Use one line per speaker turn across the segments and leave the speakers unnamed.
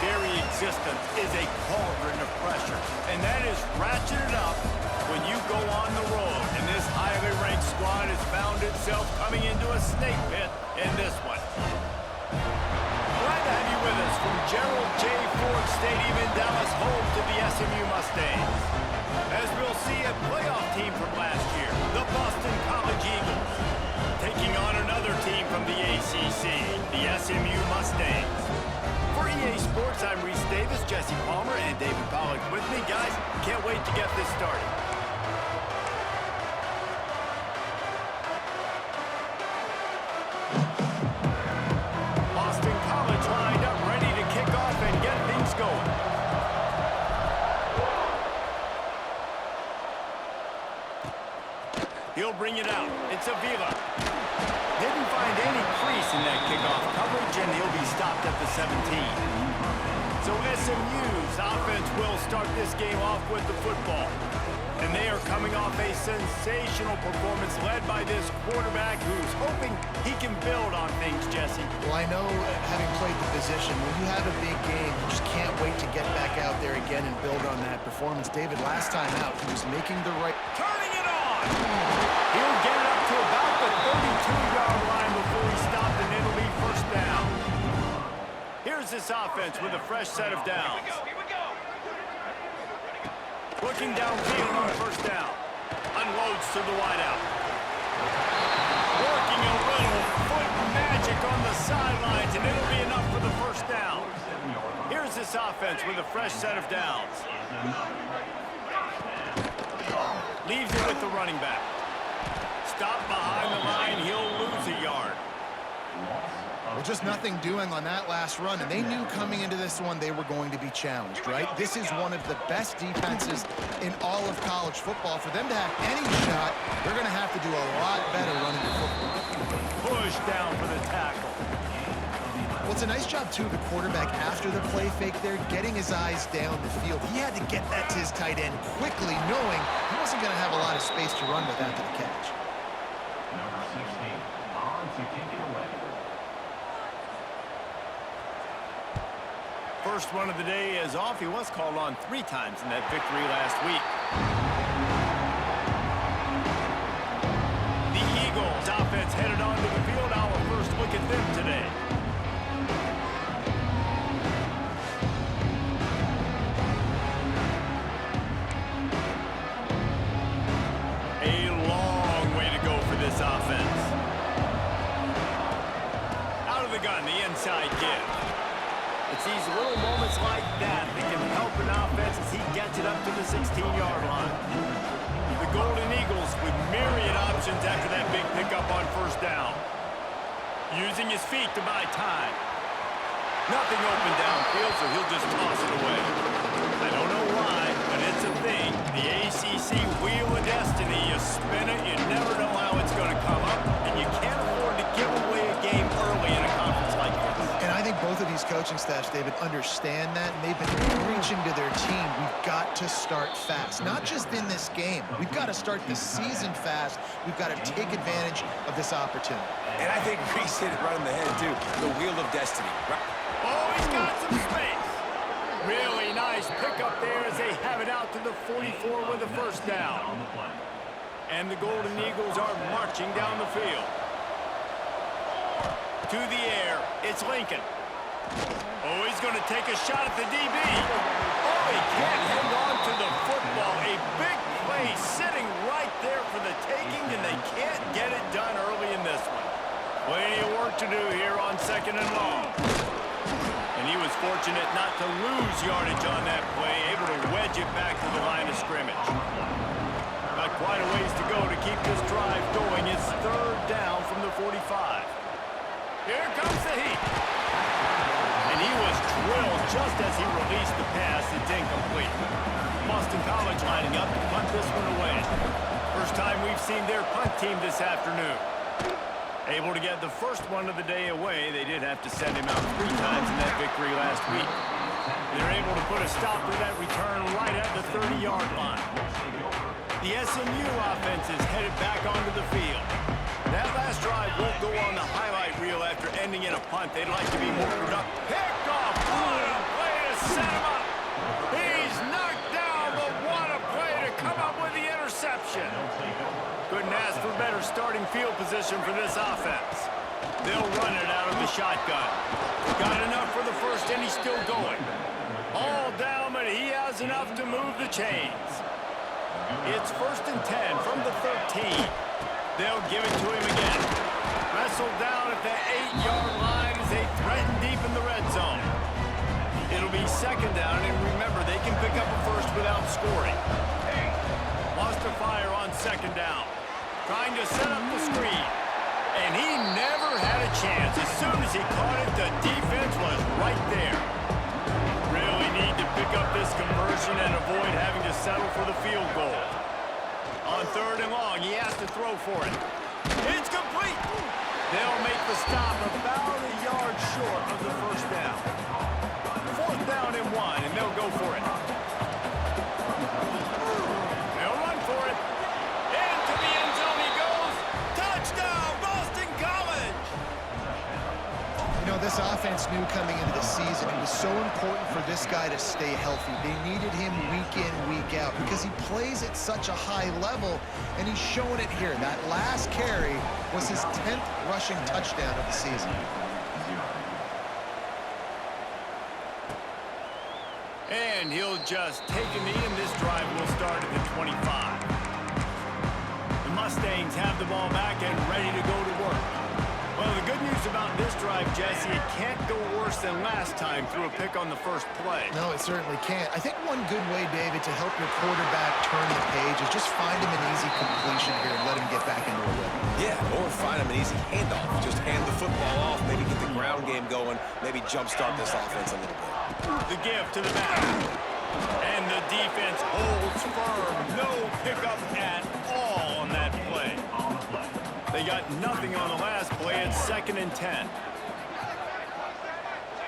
very existence is a cauldron of pressure, and that is ratcheted up when you go on the road. And this highly ranked squad has found itself coming into a snake pit in this one. Glad to have you with us from Gerald J. Ford Stadium in Dallas, home to the SMU Mustangs. As we'll see a playoff team from last year, the Boston College Eagles, taking on another team from the ACC, the SMU Mustangs. For EA Sports, I'm Reese Davis, Jesse Palmer, and David Pollack with me. Guys, can't wait to get this started. Boston College lined up, ready to kick off and get things going. He'll bring it out. It's Avila. Didn't find any crease in that kickoff coverage, and he'll be stopped at the 17. So SMU's offense will start this game off with the football. And they are coming off a sensational performance led by this quarterback who's hoping he can build on things, Jesse.
Well, I know, having played the position, when you have a big game, you just can't wait to get back out there again and build on that performance. David, last time out, he was making the right...
Turning it on! He'll get it up to about the 32-yard line before he stopped, and it'll be first down. Here's this offense with a fresh set of downs. Here we go. Looking downfield on first down. Unloads to the wideout. Working a little foot magic on the sidelines, and it'll be enough for the first down. Here's this offense with a fresh set of downs. Leaves it with the running back. Stop behind the line. He'll lose a yard.
Well, just nothing doing on that last run, and they knew coming into this one they were going to be challenged, right? This is one of the best defenses in all of college football. For them to have any shot, they're going to have to do a lot better running the football.
Push down for the tackle.
Well, it's a nice job, too, the quarterback after the play fake there, getting his eyes down the field. He had to get that to his tight end quickly, knowing he wasn't going to have a lot of space to run with after the catch.
Number 16, on to kick it away.
First run of the day is off. He was called on 3 times in that victory last week. The Eagles offense headed onto the field. Our first look at them today. A long way to go for this offense. Out of the gun, the inside give. It's these little moments like that that can help an offense as he gets it up to the 16-yard line. The Golden Eagles with myriad options after that big pickup on first down. Using his feet to buy time. Nothing open downfield, so he'll just toss it away. I don't know why, but it's a thing. The ACC Wheel of Destiny. You spin it, you never know how it's going to come up, and you can't afford to give away a game early in a conference like this.
And I think both of these coaching staffs, David, understand that, and they've been preaching to their team, we've got to start fast. Not just in this game. We've got to start the season fast. We've got to take advantage of this opportunity.
And I think Reese hit it right on the head, too. The Wheel of Destiny.
Oh, he's got some space. Really nice pickup there as they have it out to the 44 with a first down. And the Golden Eagles are marching down the field. To the air, it's Lincoln. Oh, he's going to take a shot at the DB. Oh, he can't hang on to the football. A big play sitting right there for the taking, and they can't get it done early in this one. Plenty of work to do here on 2nd and long. And he was fortunate not to lose yardage on that play, able to wedge it back to the line of scrimmage. Got quite a ways to go to keep this drive going. It's 3rd down from the 45. Here comes the heat. And he was drilled just as he released the pass. It's incomplete. Boston College lining up to punt this one away. First time we've seen their punt team this afternoon. Able to get the first one of the day away. They did have to send him out 3 times in that victory last week. They're able to put a stop to that return right at the 30-yard line. The SMU offense is headed back onto the field. That last drive won't go on the highlight reel after ending in a punt. They'd like to be more productive. Picked off. What a play set him up. He's knocked down, but what a play to come up with the interception. Couldn't ask for better starting field position for this offense. They'll run it out of the shotgun. Got enough for the first, and he's still going. All down, but he has enough to move the chains. It's 1st and 10 from the 13. They'll give it to him again. Wrestled down at the 8-yard line as they threaten deep in the red zone. It'll be 2nd down, and remember, they can pick up a first without scoring. Lost a fire on 2nd down. Trying to set up the screen. And he never had a chance. As soon as he caught it, the defense was right there. Really need to pick up this conversion and avoid having to settle for the field goal. On 3rd and long, he has to throw for it. It's complete. They'll make the stop about a yard short of the 1st down. 4th down and 1, and they'll go for it. They'll run for it. Into the end zone he goes. Touchdown, Boston College!
You know, this offense knew coming into the season it was so important for this guy to stay healthy. They needed him week in, week out because he plays at such a high level, and he's showing it here. That last carry was his 10th rushing touchdown of the season.
And he'll just take a knee, and this drive will start at the 25. The Mustangs have the ball back and ready to go to work. Well, the good news about this drive, Jesse, it can't go worse than last time through a pick on the first play.
No, it certainly can't. I think one good way, David, to help your quarterback turn the page is just find him an easy completion here and let him get back into a rhythm.
Yeah, or find him an easy handoff. Just hand the football off, maybe get the ground game going, maybe jumpstart this offense a little bit.
The give to the back. And the defense holds firm. No pickup at all on that play. They got nothing on the last play. It's 2nd and 10.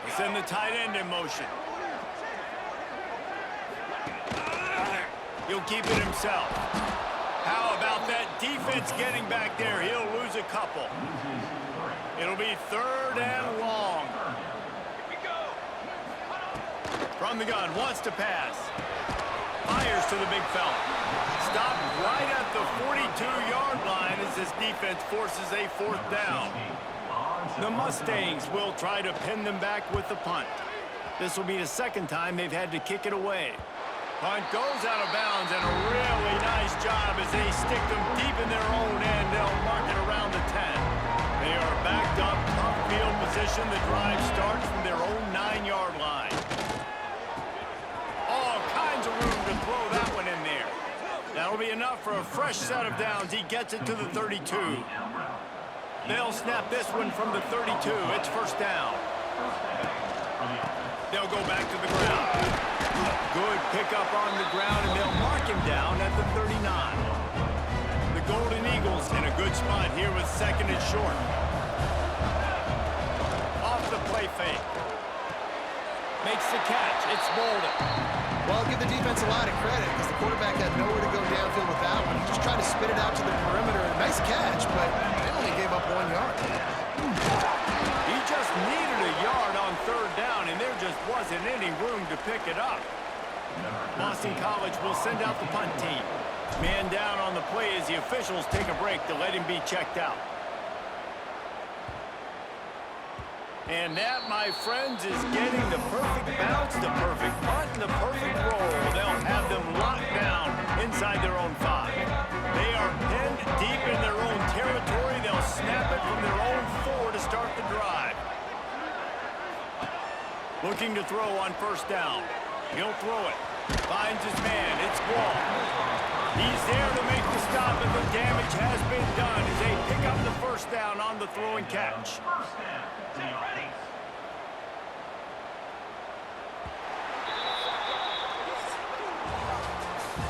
They send the tight end in motion. He'll keep it himself. How about that defense getting back there? He'll lose a couple. It'll be 3rd and long. From the gun, wants to pass. Fires to the big fella. Stopped right at the 42-yard line as this defense forces a 4th down. The Mustangs will try to pin them back with the punt. This will be the 2nd time they've had to kick it away. Punt goes out of bounds, and a really nice job as they stick them deep in their own end. They'll mark it around the 10. They are backed up, tough field position. The drive starts from their own 9-yard line. All kinds of room to throw that one in there. That'll be enough for a fresh set of downs. He gets it to the 32. They'll snap this one from the 32. It's 1st down. They'll go back to the ground. Good pickup on the ground, and they'll mark him down at the 39. The Golden Eagles in a good spot here with 2nd and short. Off the play fake. Makes the catch. It's Bolden.
Well, I'll give the defense a lot of credit because the quarterback had nowhere to go downfield with that one. He just tried to spit it out to the perimeter. Nice catch, but they only gave up 1 yard.
He just needed a yard on 3rd down, and there just wasn't any room to pick it up. Boston College will send out the punt team. Man down on the play as the officials take a break to let him be checked out. And that, my friends, is getting the perfect bounce, the perfect punt, and the perfect roll. They'll have them locked down inside their own 5. They are pinned deep in their own territory. They'll snap it from their own 4 to start the drive. Looking to throw on 1st down. He'll throw it. Finds his man. It's Wall. He's there to make the stop, and the damage has been done as they pick up the 1st down on the throw and catch.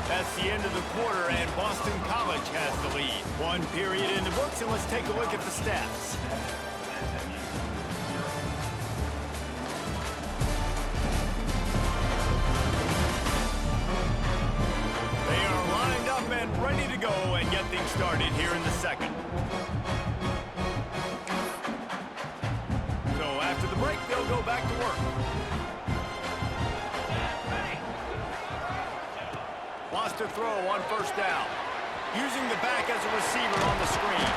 That's the end of the quarter, and Boston College has the lead. 1 period in the books, and let's take a look at the stats. They are lined up and ready to go and get things started here in the 2nd. So after the break, they'll go back to work. to throw on first down. Using the back as a receiver on the screen.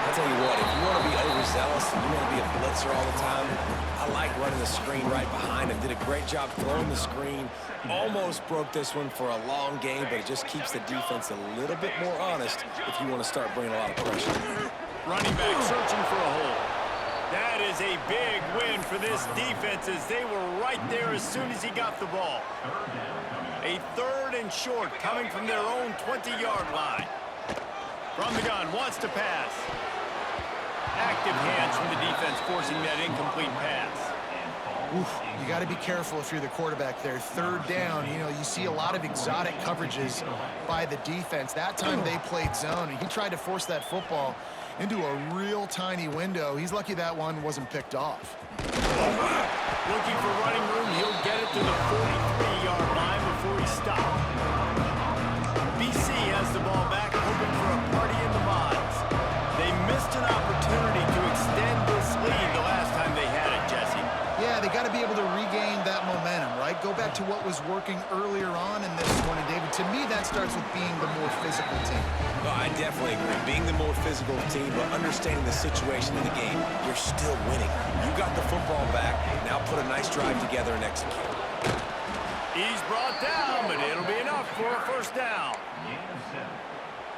I'll tell you what, if you want to be overzealous and you want to be a blitzer all the time, I like running the screen right behind him. Did a great job throwing the screen. Almost broke this one for a long game, but it just keeps the defense a little bit more honest if you want to start bringing a lot of pressure.
Running back searching for a hole. That is a big win for this defense as they were right there as soon as he got the ball. A 3rd and short coming from their own 20-yard line. From the gun, wants to pass. Active hands from the defense forcing that incomplete pass.
Oof, you got to be careful if you're the quarterback there. 3rd down, you know, you see a lot of exotic coverages by the defense. That time they played zone, and he tried to force that football into a real tiny window. He's lucky that one wasn't picked off.
Looking for running room, he'll get it to the 43-yard line before he stopped. BC has the ball back, hoping for a party in the mods. They missed an opportunity to extend this lead the last time they had it, Jesse.
Yeah, they got to be able to regain that momentum, right? Go back to what was working earlier on in this one. And David, to me, that starts with being the more physical team.
No, I definitely agree. Being the more physical team, but understanding the situation in the game, you're still winning. You got the football back. Now put a nice drive together and execute.
He's brought down, but it'll be enough for a first down.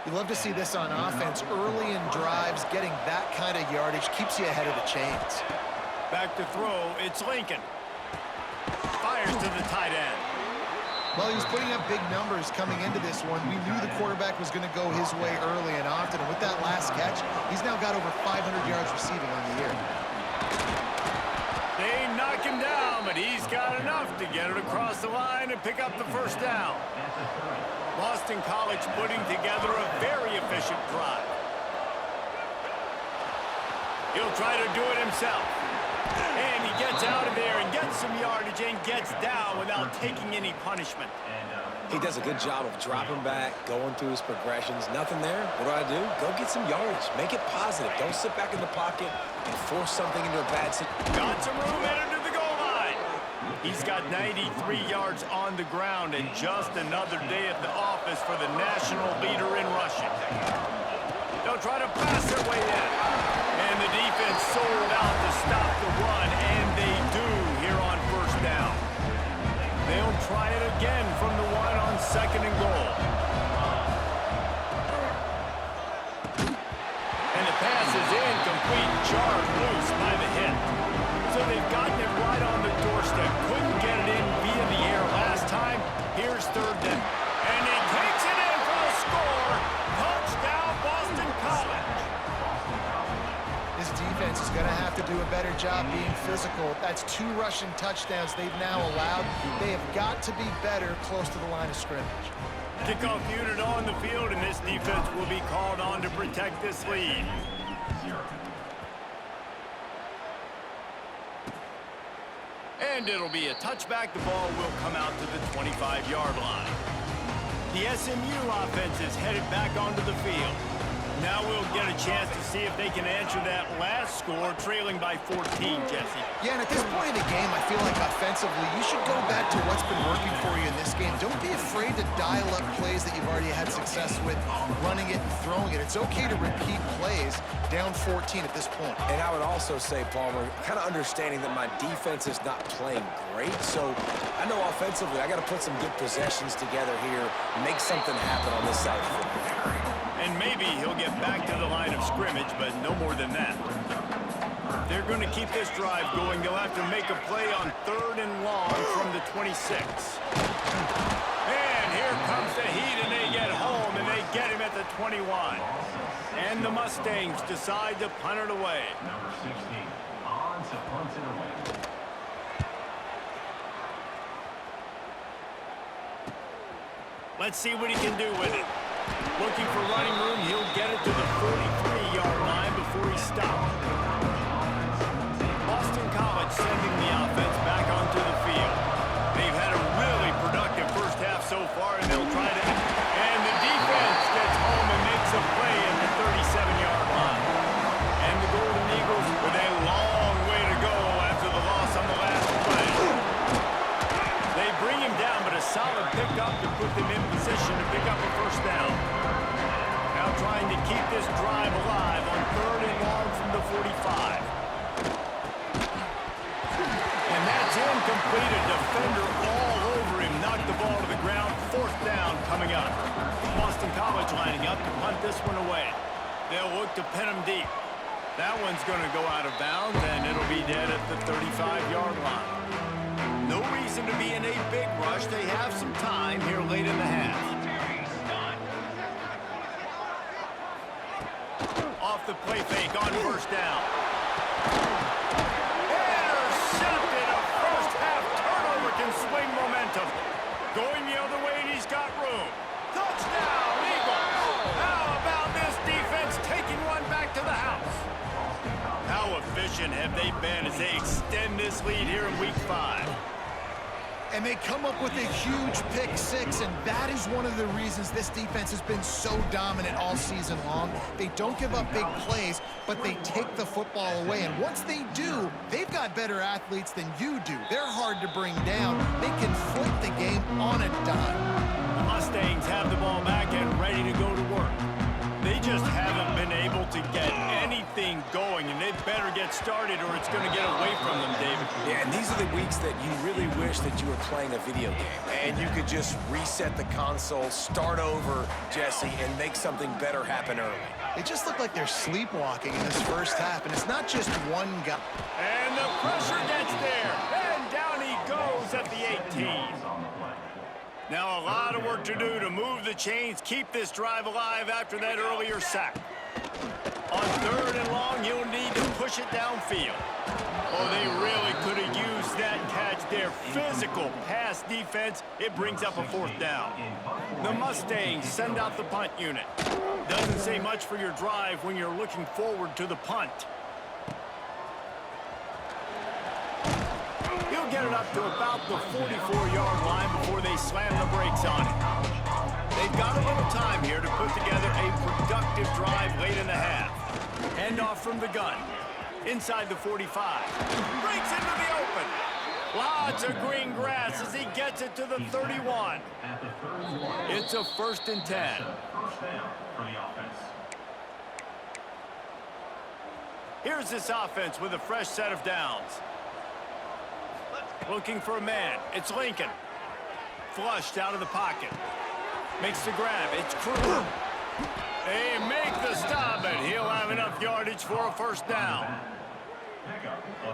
You love to see this on offense. Early in drives, getting that kind of yardage keeps you ahead of the chains.
Back to throw, it's Lincoln. Fires to the tight end.
Well, he was putting up big numbers coming into this one. We knew the quarterback was going to go his way early and often. And with that last catch, he's now got over 500 yards receiving on the year.
They knock him down, but he's got enough to get it across the line and pick up the first down. Boston College putting together a very efficient drive. He'll try to do it himself. And he gets out of there and gets some yardage and gets down without taking any punishment.
He does a good job of dropping back, going through his progressions. Nothing there. What do? Go get some yardage. Make it positive. Don't sit back in the pocket and force something into a bad situation.
Got some room headed to the goal line. He's got 93 yards on the ground and just another day at the office for the national leader in rushing. They'll try to pass their way in. And the defense sold out to stop the run, and they do here on first down. They'll try it again from the one on 2nd and goal. And the pass is incomplete, jarred loose by the hit. So they've gotten it right on the doorstep. Couldn't get it in via the air last time. Here's 3rd down. And he takes it in for a score. Touchdown, Boston College.
This defense is going to have to do a better job being physical. That's 2 rushing touchdowns they've now allowed. They have got to be better close to the line of scrimmage.
Kickoff unit on the field, and this defense will be called on to protect this lead. And it'll be a touchback. The ball will come out to the 25-yard line. The SMU offense is headed back onto the field. Now we'll get a chance to see if they can answer that last score, trailing by 14, Jesse.
Yeah, and at this point in the game, I feel like offensively, you should go back to what's been working for you in this game. Don't be afraid to dial up plays that you've already had success with, running it and throwing it. It's okay to repeat plays down 14 at this point.
And I would also say, Palmer, kind of understanding that my defense is not playing great, so I know offensively I got to put some good possessions together here, make something happen on this side of the football.
And maybe he'll get back to the line of scrimmage, but no more than that. If they're going to keep this drive going, they'll have to make a play on 3rd and long from the 26. And here comes the heat, and they get home, and they get him at the 21. And the Mustangs decide to punt it away.
Number 16, on to punt it away.
Let's see what he can do with it. Looking for running room, he'll get it to the 43-yard line before he stops. Boston College sending the offense back onto the field. They've had a really productive first half so far, and they'll try to... And the defense gets home and makes a play at the 37-yard line. And the Golden Eagles with a long way to go after the loss on the last play. They bring him down, but a solid pickup to put them in position to look to pin him deep. That one's going to go out of bounds, and it'll be dead at the 35-yard line. No reason to be in a big rush. They have some time here late in the half. Off the play fake on first down. Intercepted. A first-half turnover can swing momentum. Going the other way, and he's got room. Touchdown, Eagles! How about this defense taking one back to the house? How efficient have they been as they extend this lead here in Week 5?
And they come up with a huge pick six, and that is one of the reasons this defense has been so dominant all season long. They don't give up big plays, but they take the football away. And once they do, they've got better athletes than you do. They're hard to bring down. They can flip the game on a dime.
The Mustangs have the ball back and ready to go to work. They just haven't been able to get anything going, and they better get started or it's going to get away from them, David.
Yeah, and these are the weeks that you really wish that you were playing a video game and you could just reset the console, start over, Jesse, and make something better happen early.
They just look like they're sleepwalking in this first half, and it's not just one guy.
And the pressure gets there, and down he goes at the 18. Now a lot of work to do to move the chains, keep this drive alive after that earlier sack. On 3rd and long, you'll need to push it downfield. Oh, they really could have used that catch there. Physical pass defense, it brings up a 4th down. The Mustangs send out the punt unit. Doesn't say much for your drive when you're looking forward to the punt. He'll get it up to about the 44-yard line before they slam the brakes on it. They've got a little time here to put together a productive drive late in the half. Hand off from the gun. Inside the 45. Breaks into the open. Lots of green grass as he gets it to the 31. It's a 1st and 10.
First down for the offense.
Here's this offense with a fresh set of downs. Looking for a man. It's Lincoln. Flushed out of the pocket. Makes the grab. It's Crew. They make the stop, and he'll have enough yardage for a 1st down.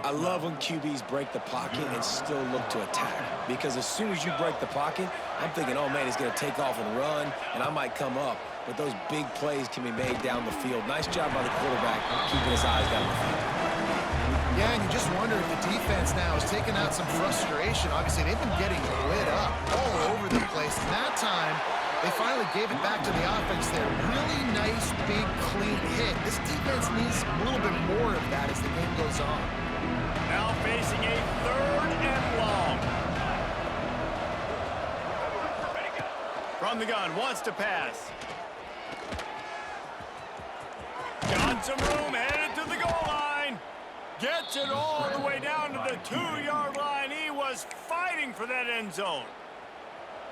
I love when QBs break the pocket and still look to attack. Because as soon as you break the pocket, I'm thinking, oh, man, he's going to take off and run, and I might come up. But those big plays can be made down the field. Nice job by the quarterback keeping his eyes down the field.
Yeah, and you just wonder if the defense now is taking out some frustration. Obviously, they've been getting lit up all over the place. And that time, they finally gave it back to the offense there. Really nice, big, clean hit. This defense needs a little bit more of that as the game goes on.
Now facing a 3rd and long. From the gun, wants to pass. Got some room, headed to the goal line. Gets it all the way down to the 2-yard line. He was fighting for that end zone.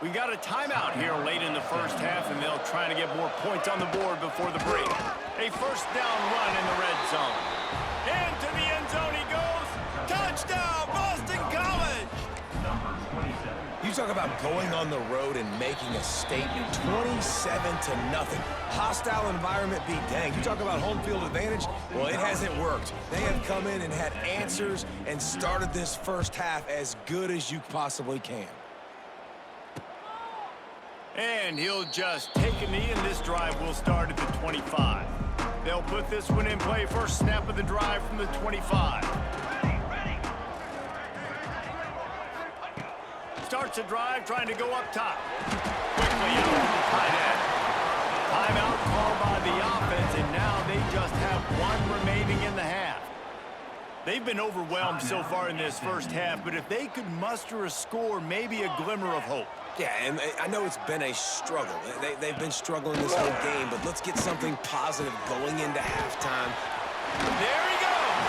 We got a timeout here late in the first half, and they'll try to get more points on the board before the break. A 1st down run in the red zone. Into the end zone he goes. Touchdown, Boston College!
You talk about going on the road and making a statement. 27-0. Hostile environment be danged. You talk about home field advantage? Well, it hasn't worked. They have come in and had answers and started this first half as good as you possibly can.
And he'll just take a knee, and this drive will start at the 25. They'll put this one in play. First snap of the drive from the 25. Starts a drive, trying to go up top. Quickly out to the tight end. Timeout called by the offense, and now they just have one remaining in the half. They've been overwhelmed so far in this first half, but if they could muster a score, maybe a glimmer of hope.
Yeah, and I know it's been a struggle. They've been struggling this whole game, but let's get something positive going into halftime.
There he goes!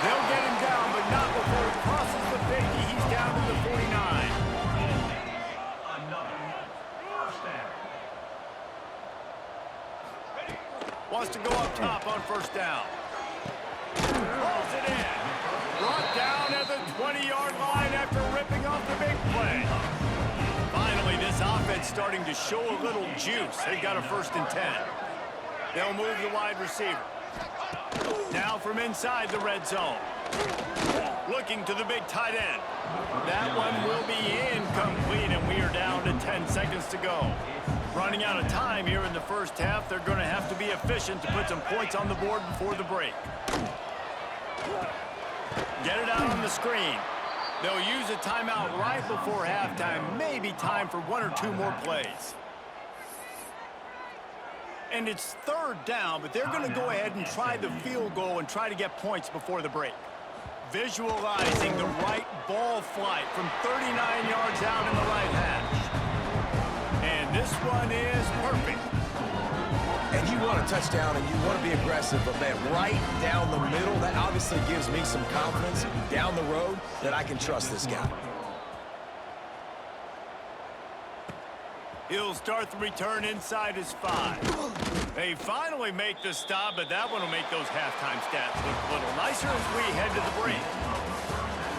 They'll get him down, but not before he crosses the 50. He's down to the 49. Wants to go up top on 1st down. Pulls it in. Brought down at the 20-yard line after ripping off the big play. Finally, this offense starting to show a little juice. They got a 1st and 10. They'll move the wide receiver. Now from inside the red zone. Looking to the big tight end. That one will be incomplete, and we are down to 10 seconds to go. Running out of time here in the first half. They're going to have to be efficient to put some points on the board before the break. Get it out on the screen. They'll use a timeout right before halftime. Maybe time for 1 or 2 more plays. And it's third down, but they're going to go ahead and try the field goal and try to get points before the break. Visualizing the right ball flight from 39 yards out in the right hash. And this one is perfect.
And you want a touchdown and you want to be aggressive, but man, right down the middle, that obviously gives me some confidence down the road that I can trust this guy.
He'll start the return inside his 5. They finally make the stop, but that one will make those halftime stats look a little nicer as we head to the break.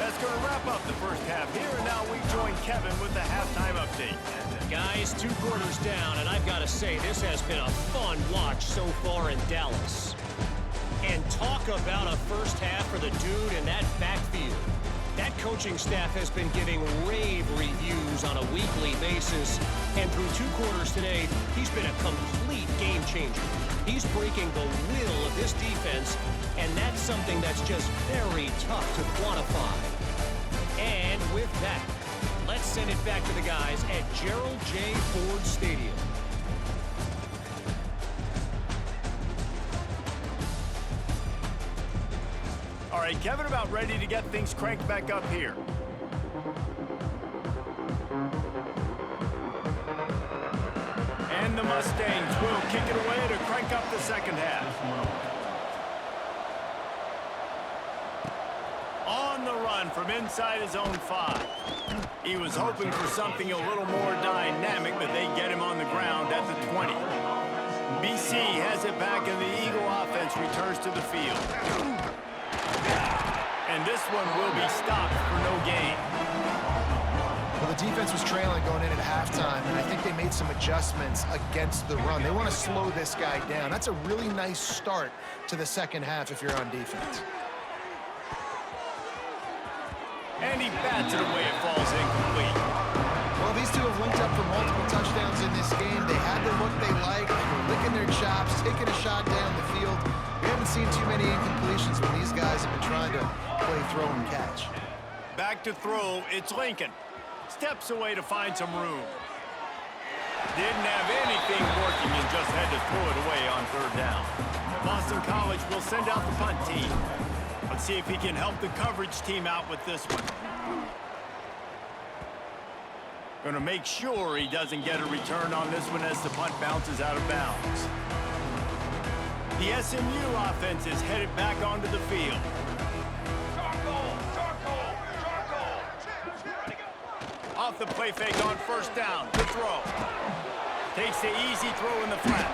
That's going to wrap up the first half here, and now we join Kevin with the halftime update.
Guys, 2 quarters down, and I've got to say, this has been a fun watch so far in Dallas. And talk about a first half for the dude in that backfield. That coaching staff has been giving rave reviews on a weekly basis, and through 2 quarters today, he's been a complete game changer. He's breaking the will of this defense, and that's something that's just very tough to quantify. And with that, let's send it back to the guys at Gerald J. Ford Stadium.
All right, Kevin, about ready to get things cranked back up here. And the Mustangs will kick it away to crank up the second half. On the run from inside his own 5. He was hoping for something a little more dynamic, but they get him on the ground at the 20. BC has it back, and the Eagle offense returns to the field. And this one will be stopped for no gain.
Well, the defense was trailing going in at halftime, and I think they made some adjustments against the run. They want to slow this guy down. That's a really nice start to the second half if you're on defense.
And he bats it away. It falls incomplete.
Well, these two have linked up for multiple touchdowns in this game. They had the look they like. They were licking their chops, taking a shot down the field. We haven't seen too many incompletions when these guys have been trying to play throw and catch.
Back to throw, it's Lincoln. Steps away to find some room. Didn't have anything working and just had to throw it away on third down. Boston College will send out the punt team. Let's see if he can help the coverage team out with this one. Going to make sure he doesn't get a return on this one as the punt bounces out of bounds. The SMU offense is headed back onto the field. Off the play fake on first down. Good throw. Takes the easy throw in the flat.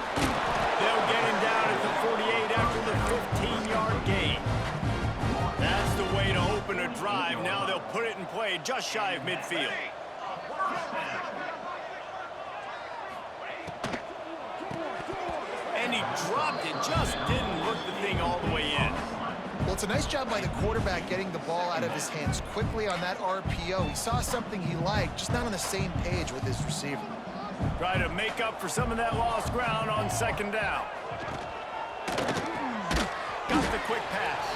They'll get him down at the 48 after the 15-yard gain. That's the way to open a drive. Now they'll put it in play just shy of midfield. And he dropped it. Just didn't look the thing all the way in.
Well, it's a nice job by the quarterback getting the ball out of his hands quickly on that RPO. He saw something he liked, just not on the same page with his receiver.
Try to make up for some of that lost ground on second down. Got the quick pass.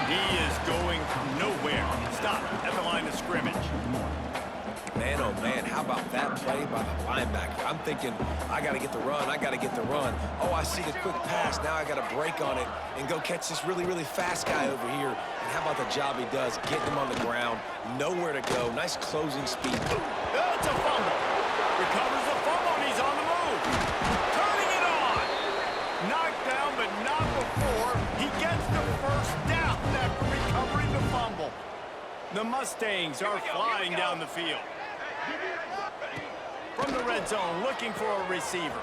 He is going nowhere. Stop at the line of scrimmage.
Man, oh man, how about that play by the linebacker? I'm thinking, I got to get the run, I got to get the run. Oh, I see the quick pass, now I got to break on it and go catch this really, really fast guy over here. And how about the job he does, getting him on the ground, nowhere to go, nice closing speed.
That's a fumble. Recovers the fumble, and he's on the move. Turning it on. Knocked down, but not before. He gets the first down after recovering the fumble. The Mustangs are flying down the field. From the red zone, looking for a receiver.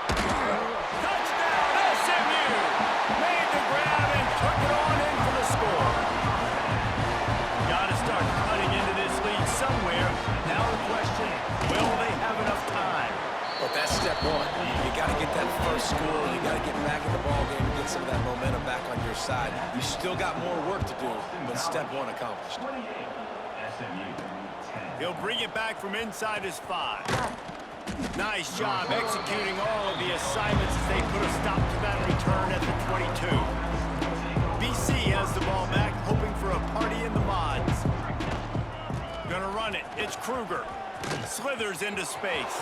Touchdown, SMU! Made the grab and took it on in for the score. Got to start cutting into this lead somewhere. Now the question, will they have enough time?
But that's step one. You got to get that first score some of that momentum back on your side. You still got more work to do, but step one accomplished.
SMU 10.
He'll bring it back from inside his 5. Nice job executing all of the assignments as they put a stop to that return at the 22. BC has the ball back, hoping for a party in the mods. Gonna run it. It's Kruger. Slithers into space.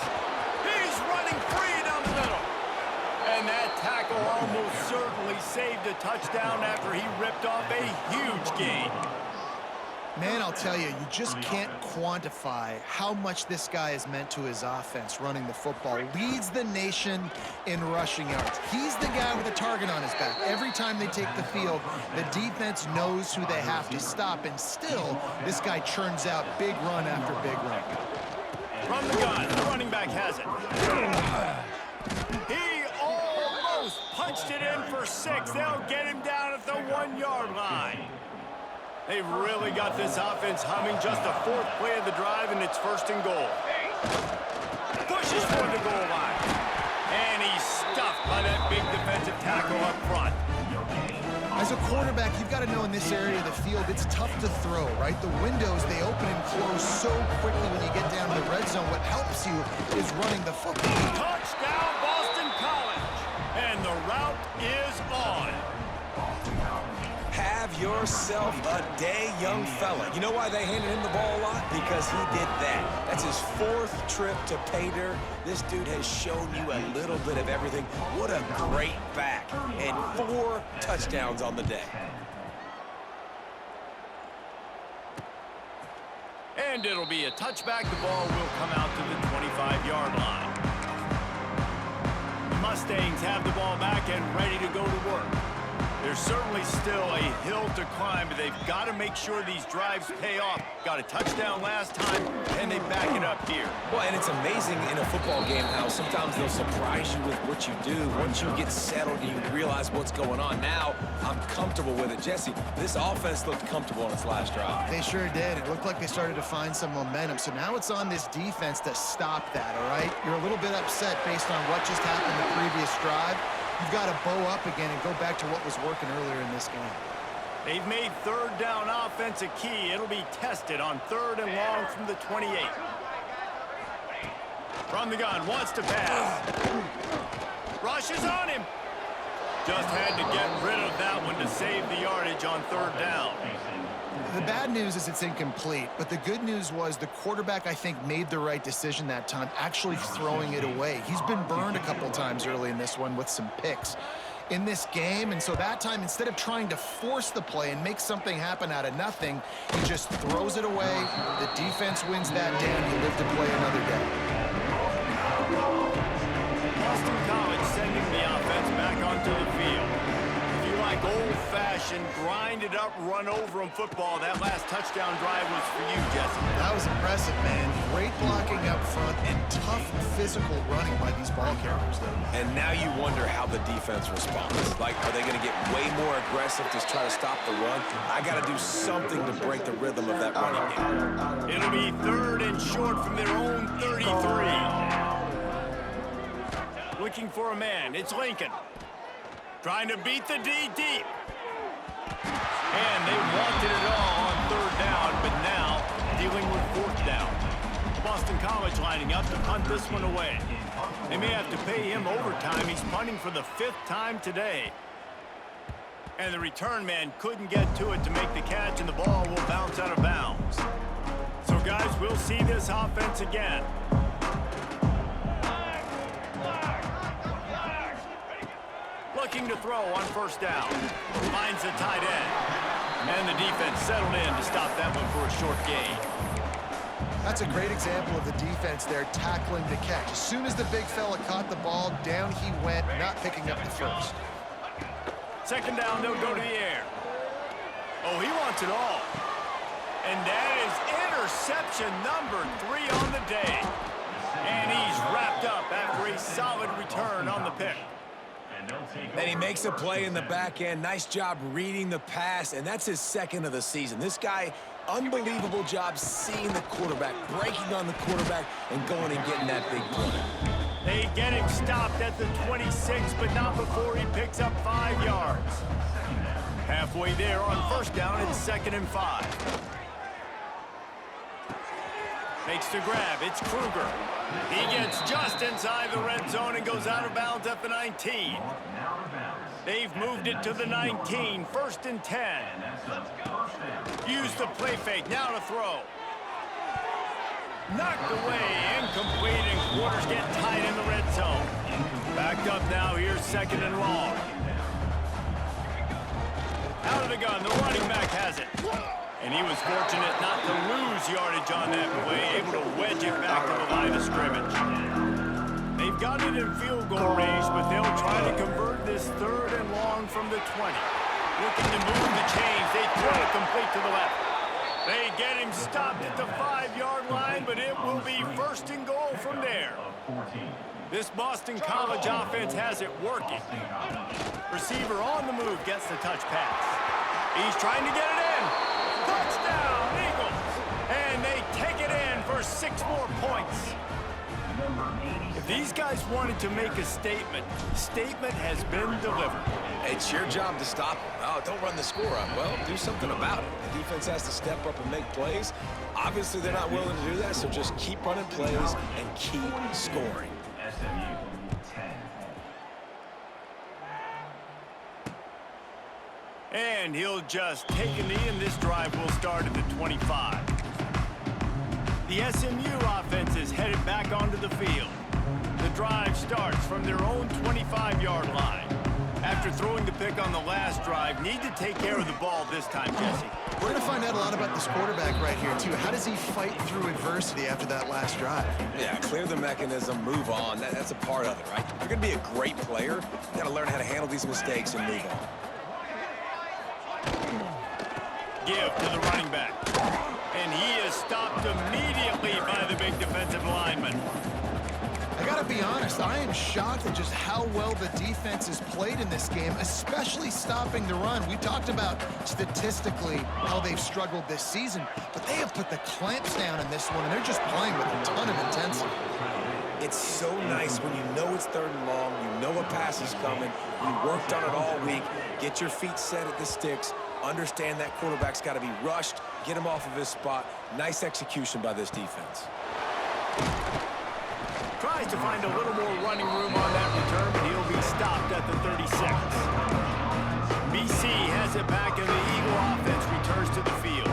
He's running free down the middle. And that tackle almost certainly saved a touchdown after he ripped off a huge gain.
Man, I'll tell you, you just can't quantify how much this guy has meant to his offense running the football. Leads the nation in rushing yards. He's the guy with a target on his back. Every time they take the field, the defense knows who they have to stop, and still, this guy churns out big run after big run.
From the gun, the running back has it. He almost punched it in for 6. They'll get him down at the 1-yard line. They've really got this offense humming. Just the 4th play of the drive, and it's 1st and goal. Pushes for the goal line. And he's stuffed by that big defensive tackle up front.
As a quarterback, you've got to know in this area of the field, it's tough to throw, right? The windows, they open and close so quickly when you get down to the red zone. What helps you is running the football.
Touchdown, Boston College. And the route is on.
Have yourself a day, young fella. You know why they handed him the ball a lot? Because he did that. That's his 4th trip to pay dirt. This dude has shown you a little bit of everything. What a great back. And 4 touchdowns on the day.
And it'll be a touchback. The ball will come out to the 25-yard line. The Mustangs have the ball back and ready to go to work. There's certainly still a hill to climb, but they've got to make sure these drives pay off. Got a touchdown last time, and they back it up here.
Well, and it's amazing in a football game how sometimes they'll surprise you with what you do. Once you get settled and you realize what's going on, now I'm comfortable with it. Jesse, this offense looked comfortable on its last drive.
They sure did. It looked like they started to find some momentum. So now it's on this defense to stop that, all right? You're a little bit upset based on what just happened the previous drive. You've got to bow up again and go back to what was working earlier in this game.
They've made 3rd down offense a key. It'll be tested on 3rd and long from the 28. From the gun, wants to pass. Rushes on him. Just had to get rid of that one to save the yardage on 3rd down.
The bad news is it's incomplete, but the good news was the quarterback, I think, made the right decision that time, actually throwing it away. He's been burned a couple times early in this one with some picks in this game, and so that time, instead of trying to force the play and make something happen out of nothing, he just throws it away. The defense wins that down. You live to play another day.
Boston College sending the offense back onto the field. If you like old-fashioned, grind-it-up, run-over-'em football, that last touchdown drive was for you, Jesse.
That was impressive, man. Great blocking up front and tough physical running by these ball carriers, though.
And now you wonder how the defense responds. Like, are they going to get way more aggressive to try to stop the run? I got to do something to break the rhythm of that running game.
It'll be 3rd and short from their own 33. Looking for a man. It's Lincoln. Trying to beat the D deep. And they wanted it all on 3rd down, but now dealing with 4th down. Boston College lining up to punt this one away. They may have to pay him overtime. He's punting for the 5th time today. And the return man couldn't get to it to make the catch, and the ball will bounce out of bounds. So, guys, we'll see this offense again. Looking to throw on 1st down. Finds the tight end. And the defense settled in to stop that one for a short gain.
That's a great example of the defense there tackling the catch. As soon as the big fella caught the ball, down he went, not picking up the 1st.
2nd down, they'll go to the air. Oh, he wants it all. And that is interception number 3 on the day. And he's wrapped up after a solid return on the pick.
And he makes a play in the back end. Nice job reading the pass, and that's his 2nd of the season. This guy, unbelievable job seeing the quarterback, breaking on the quarterback, and going and getting that big play.
They get him stopped at the 26, but not before he picks up 5 yards. Halfway there on first down, it's 2nd and 5. Makes the grab, it's Kruger. He gets just inside the red zone and goes out of bounds at the 19. They've moved it to the 19, 1st and 10. Use the play fake, now to throw. Knocked away, incomplete, and quarters get tight in the red zone. Backed up now, here's 2nd and long. Out of the gun, the running back has it. And he was fortunate not to lose yardage on that play, able to wedge it back to the line of scrimmage. They've got it in field goal range, but they'll try to convert this 3rd and long from the 20. Looking to move the chains, they throw it complete to the left. They get him stopped at the 5-yard line, but it will be 1st and goal from there. This Boston College offense has it working. Receiver on the move gets the touch pass. He's trying to get it in. Touchdown, Eagles! And they take it in for 6 more points. If these guys wanted to make a statement, the statement has been delivered.
It's your job to stop them. Oh, don't run the score up. Well, do something about it. The defense has to step up and make plays. Obviously, they're not willing to do that, so just keep running plays and keep scoring.
SMU 10.
And he'll just take a knee, and this drive will start at the 25. The SMU offense is headed back onto the field. The drive starts from their own 25-yard line. After throwing the pick on the last drive, need to take care of the ball this time, Jesse.
We're going to find out a lot about this quarterback right here, too. How does he fight through adversity after that last drive?
Yeah, clear the mechanism, move on. That's a part of it, right? If you're going to be a great player, you got to learn how to handle these mistakes and move on.
Give to the running back. And he is stopped immediately by the big defensive lineman.
I gotta be honest, I am shocked at just how well the defense has played in this game, especially stopping the run. We talked about statistically how they've struggled this season, but they have put the clamps down in this one, and they're just playing with a ton of intensity.
It's so nice when you know it's 3rd and long, you know a pass is coming, you worked on it all week, get your feet set at the sticks, understand that quarterback's got to be rushed, get him off of his spot. Nice execution by this defense.
Tries to find a little more running room on that return, but he'll be stopped at the 36. BC has it back, and the Eagle offense returns to the field.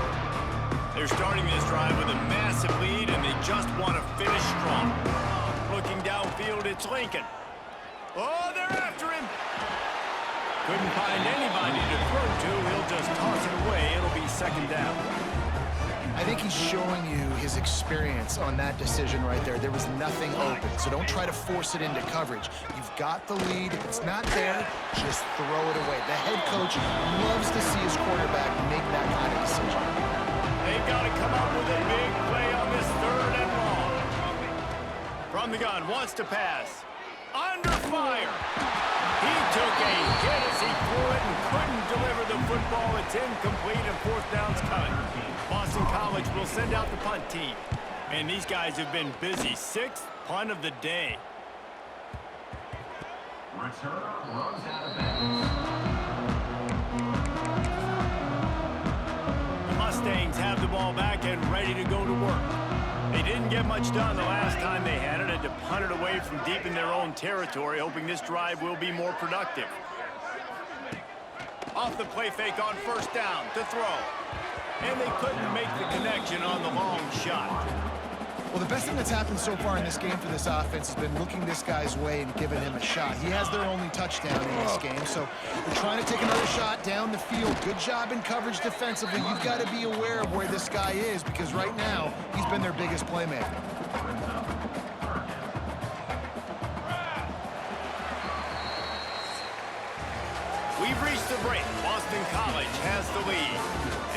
They're starting this drive with a massive lead, and they just want to finish strong. Looking downfield, it's Lincoln. Oh, they're after him. Couldn't find anybody to throw to. He'll just toss it away. It'll be 2nd down.
I think he's showing you his experience on that decision right there. There was nothing open, so don't try to force it into coverage. You've got the lead. If it's not there, just throw it away. The head coach loves to see his quarterback make that kind of decision.
They've got to come up with a big play on this 3rd and long. From the gun, wants to pass. Under fire. He took a hit as he threw it and couldn't deliver the football. It's incomplete, and 4th down's coming. Boston College will send out the punt team. And these guys have been busy. 6th punt of the day.
Return runs out of bounds.
The Mustangs have the ball back and ready to go to work. They didn't get much done the last time they had it. Had to punt it away from deep in their own territory, hoping this drive will be more productive. Off the play fake on 1st down to throw. And they couldn't make the connection on the long shot.
Well, the best thing that's happened so far in this game for this offense has been looking this guy's way and giving him a shot. He has their only touchdown in this game, so they're trying to take another shot down the field. Good job in coverage defensively. You've got to be aware of where this guy is, because right now, he's been their biggest playmaker.
We've reached the break. Boston College has the lead.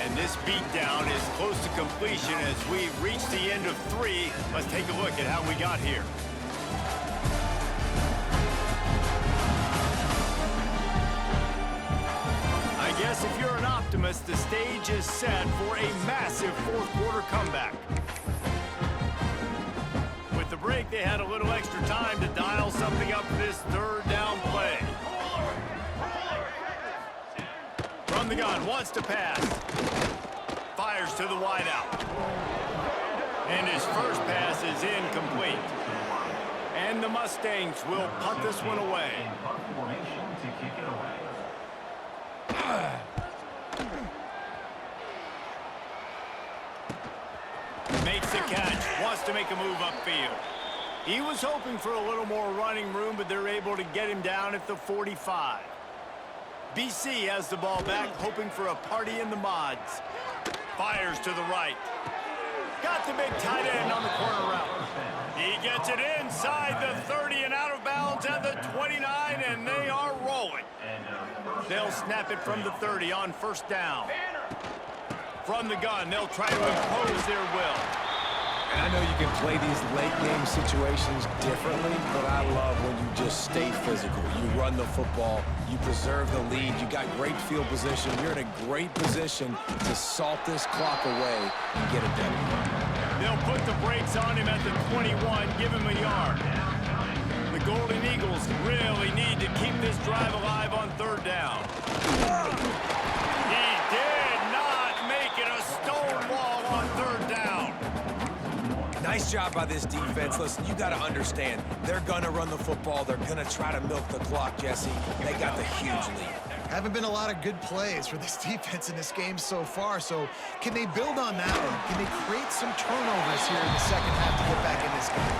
And this beatdown is close to completion as we've reached the end of 3. Let's take a look at how we got here. I guess if you're an optimist, the stage is set for a massive 4th quarter comeback. With the break, they had a little extra time to dial something up for this third down play. From the gun, wants to pass. Fires to the wideout. And his first pass is incomplete. And the Mustangs will punt this one away. Makes the catch, wants to make a move upfield. He was hoping for a little more running room, but they're able to get him down at the 45. BC has the ball back, hoping for a party in the mods. Fires to the right. Got the big tight end on the corner route. He gets it inside the 30 and out of bounds at the 29, and they are rolling. They'll snap it from the 30 on first down. From the gun, they'll try to impose their will.
And I know you can play these late-game situations differently, but I love when you just stay physical. You run the football, you preserve the lead, you got great field position. You're in a great position to salt this clock away and get it done.
They'll put the brakes on him at the 21, give him a yard. The Golden Eagles really need to keep this drive alive on third down. He did not make it a stone wall on third down.
Nice job by this defense. Listen, you got to understand, they're going to run the football. They're going to try to milk the clock, Jesse. They got the huge lead.
Haven't been a lot of good plays for this defense in this game so far, so can they build on that one? Can they create some turnovers here in the second half to get back in this game?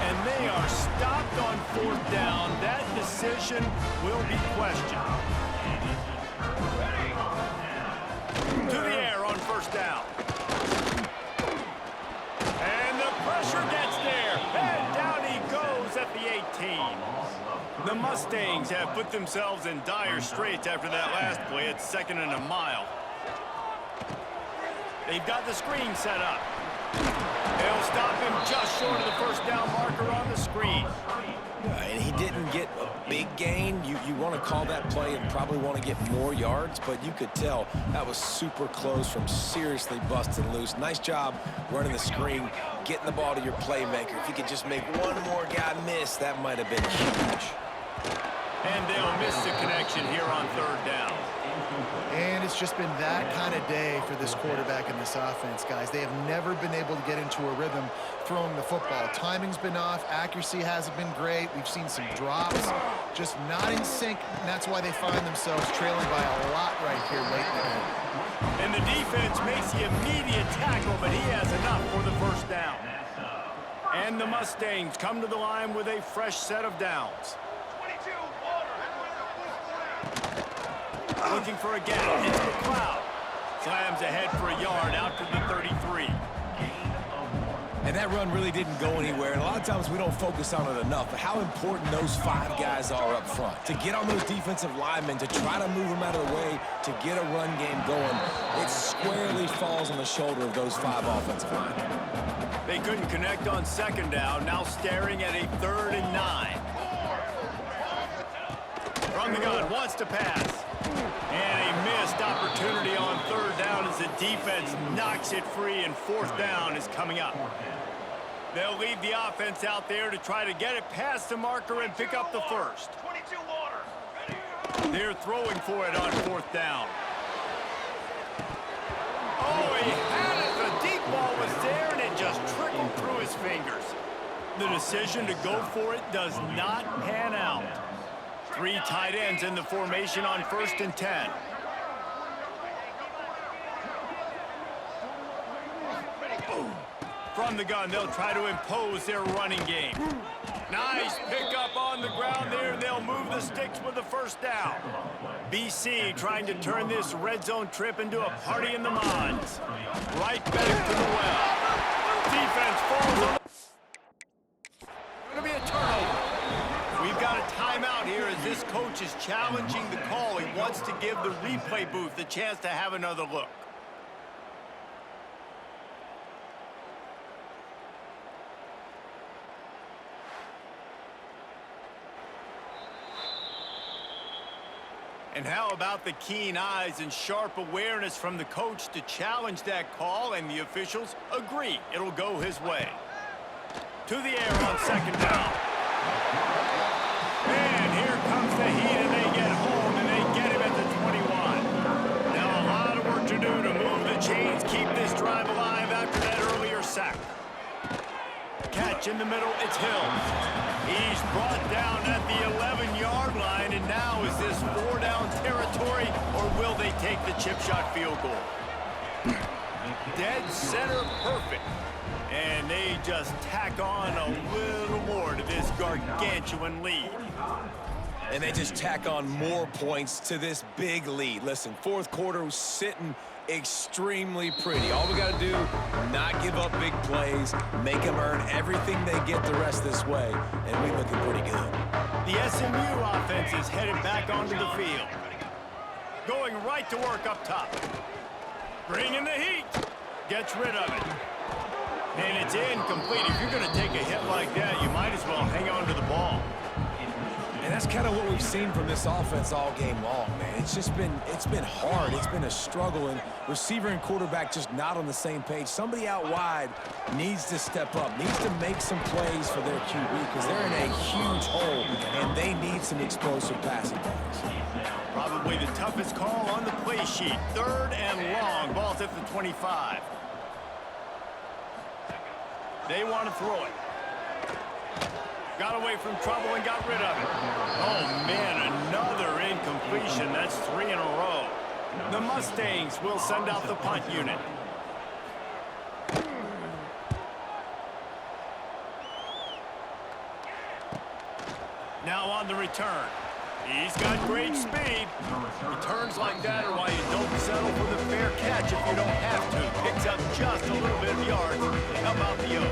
And they are stopped on fourth down. That decision will be questioned. To the air on first down. And the pressure gets there. And down he goes at the 18. The Mustangs have put themselves in dire straits after that last play. It's 2nd and a mile. They've got the screen set up. They'll stop him just short of the first down marker on the screen.
And he didn't get a big gain. You want to call that play and probably want to get more yards, but you could tell that was super close from seriously busting loose. Nice job running the screen, getting the ball to your playmaker. If you could just make one more guy miss, that might have been huge.
And they'll miss the connection here on third down.
And it's just been that kind of day for this quarterback and this offense, guys. They have never been able to get into a rhythm throwing the football. Timing's been off. Accuracy hasn't been great. We've seen some drops, just not in sync, and that's why they find themselves trailing by a lot right here late in the game.
And the defense makes the immediate tackle, but he has enough for the first down. And the Mustangs come to the line with a fresh set of downs. Looking for a gap. It's McLeod. Slams ahead for a yard out to the 33.
And that run really didn't go anywhere. And a lot of times we don't focus on it enough, but how important those 5 guys are up front. To get on those defensive linemen, to try to move them out of the way, to get a run game going, it squarely falls on the shoulder of those 5 offensive linemen.
They couldn't connect on second down, now staring at a 3rd and 9. From the gun, wants to pass. And a missed opportunity on third down as the defense knocks it free, and fourth down is coming up. They'll leave the offense out there to try to get it past the marker and pick up the first. They're throwing for it on fourth down. Oh, he had it. The deep ball was there, and it just trickled through his fingers. The decision to go for it does not pan out. 3 tight ends in the formation on 1st and 10. From the gun, they'll try to impose their running game. Nice pickup on the ground there, and they'll move the sticks with the first down. BC trying to turn this red zone trip into a party in the mods. Right back to the well. Defense falls on. Going to be a turnover. We've got a timeout here as this coach is challenging the call. He wants to give the replay booth a chance to have another look. And how about the keen eyes and sharp awareness from the coach to challenge that call, and the officials agree it'll go his way. To the air on second down. And here comes the heat, and they get home, and they get him at the 21. Now a lot of work to do to move the chains, keep this drive alive after that earlier sack. Catch in the middle, it's Hill. He's brought down at the 11-yard line, and now is this 4-down territory, or will they take the chip shot field goal? Dead center perfect. And they just tack on a little more to this gargantuan lead.
And they just tack on more points to this big lead. Listen, fourth quarter was sitting extremely pretty. All we got to do, not give up big plays, make them earn everything they get the rest this way, and we're looking pretty good.
The SMU offense is headed back onto the field. Going right to work up top. Bringing the heat. Gets rid of it. And it's incomplete. If you're going to take a hit like that, you might as well hang on to the ball.
And that's kind of what we've seen from this offense all game long, man. It's been hard. It's been a struggle, and receiver and quarterback just not on the same page. Somebody out wide needs to step up, needs to make some plays for their QB because they're in a huge hole, and they need some explosive passing plays.
Probably the toughest call on the play sheet. 3rd and long. Ball's at the 25. They want to throw it. Got away from trouble and got rid of it. Oh, man, another incompletion. That's 3 in a row. The Mustangs will send out the punt unit. Now on the return. He's got great speed. Returns like that are why you don't settle for the fair catch if you don't have to. Picks up just a little bit of yards to help out the O.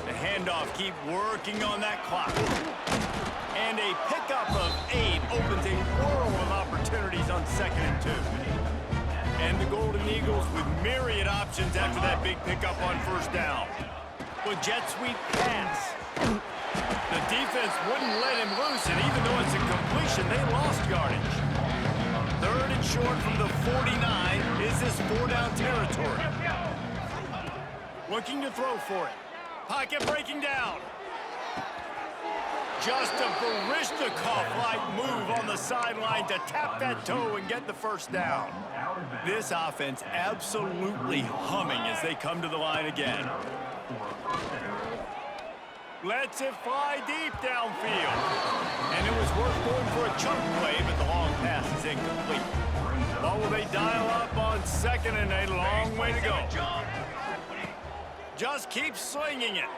The handoff, keep working on that clock. And a pickup of 8 opens a world of opportunities on 2nd and 2. And the Golden Eagles with myriad options after that big pickup on 1st down. With jet sweep pass. The defense wouldn't let him loose, and even though it's a completion, they lost yardage. 3rd and short from the 49. Is this 4-down territory? Looking to throw for it. Pocket breaking down. Just a Baryshnikov-like move on the sideline to tap that toe and get the 1st down. This offense absolutely humming as they come to the line again. Lets it fly deep downfield. And it was worth going for a chunk play, but the long pass is incomplete. Well, will they dial up on 2nd and a long way to go? Just keeps swinging it.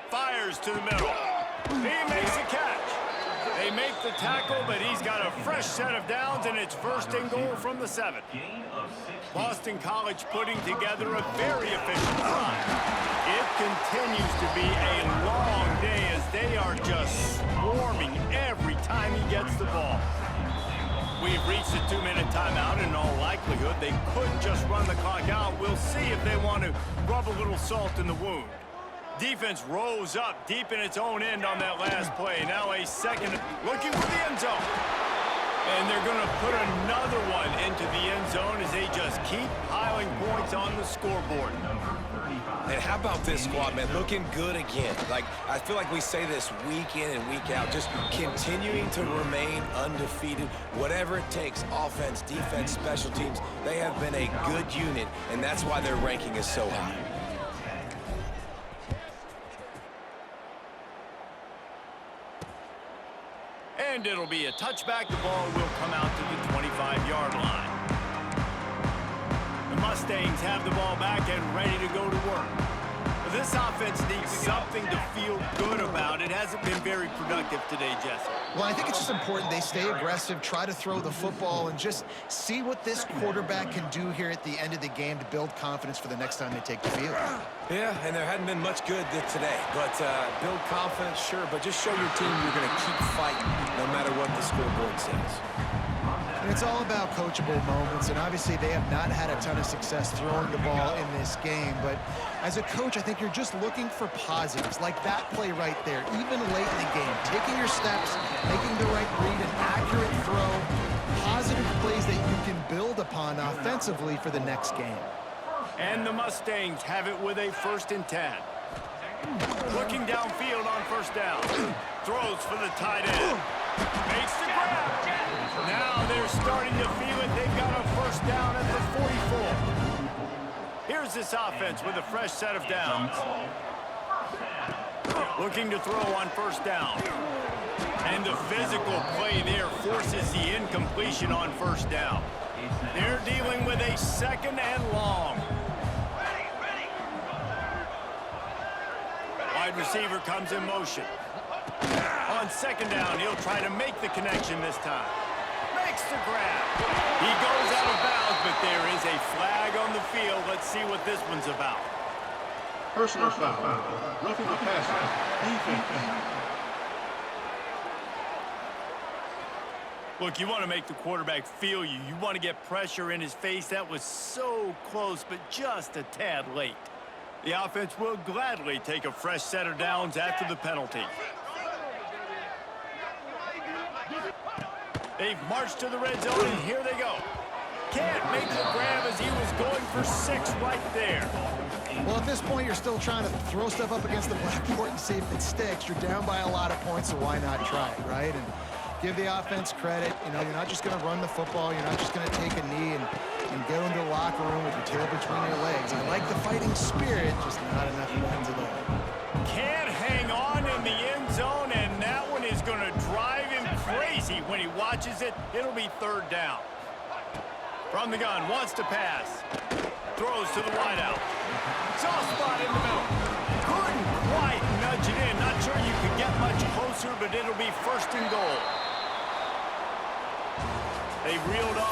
Fires to the middle. He makes a catch. They make the tackle, but he's got a fresh set of downs, and it's 1st and goal from the 7. Boston College putting together a very efficient drive. It continues to be a long day as they are just swarming every time he gets the ball. We've reached a 2-minute timeout, and in all likelihood, they could just run the clock out. We'll see if they want to rub a little salt in the wound. Defense rose up deep in its own end on that last play. Now a 2nd, looking for the end zone. And they're going to put another one into the end zone as they just keep piling points on the scoreboard.
And how about this squad, man? Looking good again. Like, I feel like we say this week in and week out, just continuing to remain undefeated. Whatever it takes, offense, defense, special teams, they have been a good unit, and that's why their ranking is so high.
And it'll be a touchback. The ball will come out to the 25-yard line. The Mustangs have the ball back and ready to go to work. This offense needs something to feel good about. It hasn't been very productive today, Jesse.
Well, I think it's just important they stay aggressive, try to throw the football, and just see what this quarterback can do here at the end of the game to build confidence for the next time they take the field.
Yeah, and there hadn't been much good today. But build confidence, sure, but just show your team you're going to keep fighting no matter what the scoreboard says.
And it's all about coachable moments, and obviously they have not had a ton of success throwing the ball in this game. But as a coach, I think you're just looking for positives, like that play right there, even late in the game. Taking your steps, making the right read, an accurate throw, positive plays that you can build upon offensively. defensively for the next game.
And the Mustangs have it with a 1st and 10. Looking downfield on 1st down. Throws for the tight end. Makes the grab. Now they're starting to feel it. They've got a 1st down at the 44. Here's this offense with a fresh set of downs. Looking to throw on 1st down. And the physical play there forces the incompletion on 1st down. They're dealing with a 2nd and long. Wide receiver comes in motion. On 2nd down, he'll try to make the connection this time. Makes the grab. He goes out of bounds, but there is a flag on the field. Let's see what this one's about.
Personal foul. Roughing the passer. Defense.
Look, you want to make the quarterback feel you. You want to get pressure in his face. That was so close, but just a tad late. The offense will gladly take a fresh set of downs after the penalty. They've marched to the red zone, and here they go. Can't make the grab as he was going for 6 right there.
Well, at this point, you're still trying to throw stuff up against the blackboard and see if it sticks. You're down by a lot of points, so why not try it, right? And give the offense credit. You know, you're not just going to run the football. You're not just going to take a knee and go into the locker room with your tail between your legs. I like the fighting spirit, just not enough wins at all.
Can't hang on in the end zone, and that one is going to drive him crazy when he watches it. It'll be 3rd down. From the gun, wants to pass. Throws to the wideout. Soft spot in the middle. Couldn't quite nudge it in. Not sure you could get much closer, but it'll be 1st and goal. They reeled off.